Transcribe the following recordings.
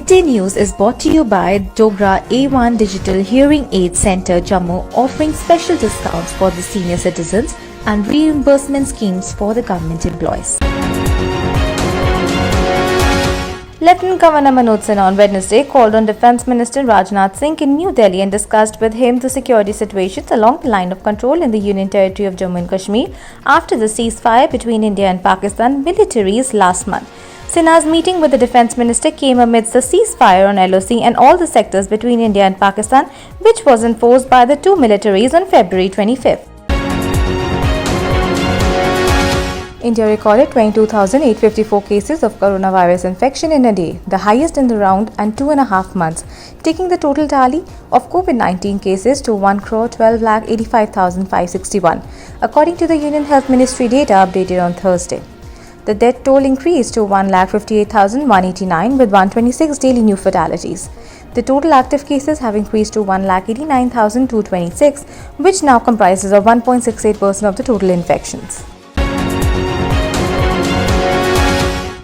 Midday News is brought to you by Dogra A1 Digital Hearing Aid Center, Jammu, offering special discounts for the senior citizens and reimbursement schemes for the government employees. Lieutenant Governor Manoj Sinha on Wednesday called on Defence Minister Rajnath Singh in New Delhi and discussed with him the security situations along the line of control in the Union Territory of Jammu and Kashmir after the ceasefire between India and Pakistan militaries last month. Sinha's meeting with the Defence Minister came amidst the ceasefire on LOC and all the sectors between India and Pakistan, which was enforced by the two militaries on February 25th. India recorded 22,854 cases of coronavirus infection in a day, the highest in the round and 2.5 months, taking the total tally of COVID-19 cases to 1,12,85,561, according to the Union Health Ministry data updated on Thursday. The death toll increased to 1,58,189 with 126 daily new fatalities. The total active cases have increased to 1,89,226, which now comprises of 1.68% of the total infections.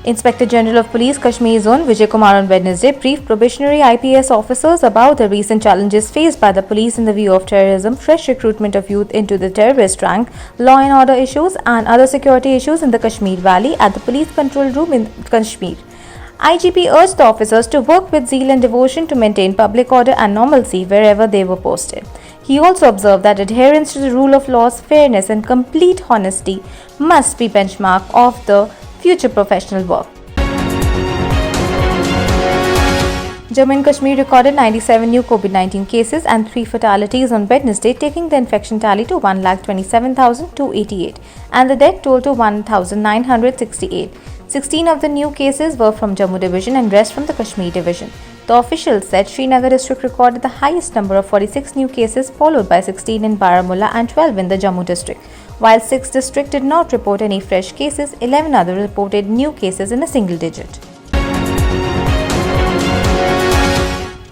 Inspector General of Police Kashmir Zone Vijay Kumar on Wednesday briefed probationary IPS officers about the recent challenges faced by the police in the view of terrorism, fresh recruitment of youth into the terrorist rank, law and order issues and other security issues in the Kashmir Valley at the Police Control Room in Kashmir. IGP urged the officers to work with zeal and devotion to maintain public order and normalcy wherever they were posted. He also observed that adherence to the rule of laws, fairness and complete honesty must be benchmark of the future professional work. Jammu and Kashmir recorded 97 new COVID-19 cases and 3 fatalities on Wednesday, taking the infection tally to 1,27,288 and the death toll to 1,968. 16 of the new cases were from Jammu Division and rest from the Kashmir Division. The officials said Srinagar district recorded the highest number of 46 new cases, followed by 16 in Baramulla and 12 in the Jammu district. While 6 districts did not report any fresh cases, 11 others reported new cases in a single digit.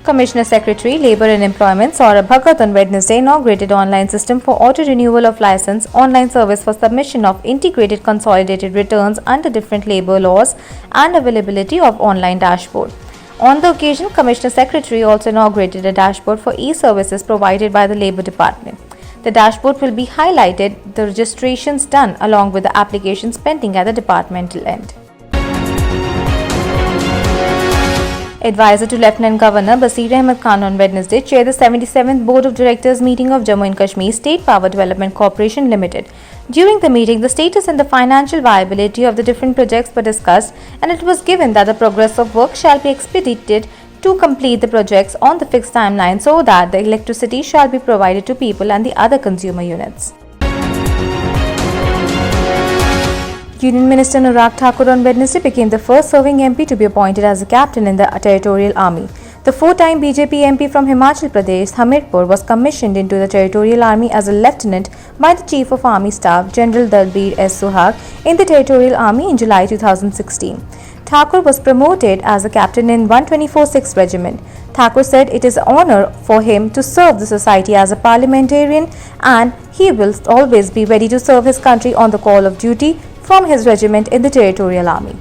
Commissioner Secretary, Labour and Employment Saurabh Bhagat on Wednesday inaugurated online system for auto renewal of license, online service for submission of integrated consolidated returns under different labour laws and availability of online dashboard. On the occasion, Commissioner Secretary also inaugurated a dashboard for e-services provided by the Labour Department. The dashboard will be highlighted the registrations done along with the applications pending at the departmental end. Advisor to Lieutenant Governor Basir Ahmed Khan on Wednesday chaired the 77th Board of Directors meeting of Jammu and Kashmir State Power Development Corporation Limited. During the meeting, the status and the financial viability of the different projects were discussed, and it was given that the progress of work shall be expedited to complete the projects on the fixed timeline so that the electricity shall be provided to people and the other consumer units. Union Minister Anurag Thakur on Wednesday became the first serving MP to be appointed as a captain in the Territorial Army. The 4-time BJP MP from Himachal Pradesh, Hamirpur, was commissioned into the Territorial Army as a lieutenant by the Chief of Army Staff, General Dalbir S. Suhag, in the Territorial Army in July 2016. Thakur was promoted as a captain in 124th 6th Regiment. Thakur said it is an honor for him to serve the society as a parliamentarian and he will always be ready to serve his country on the call of duty from his regiment in the Territorial Army.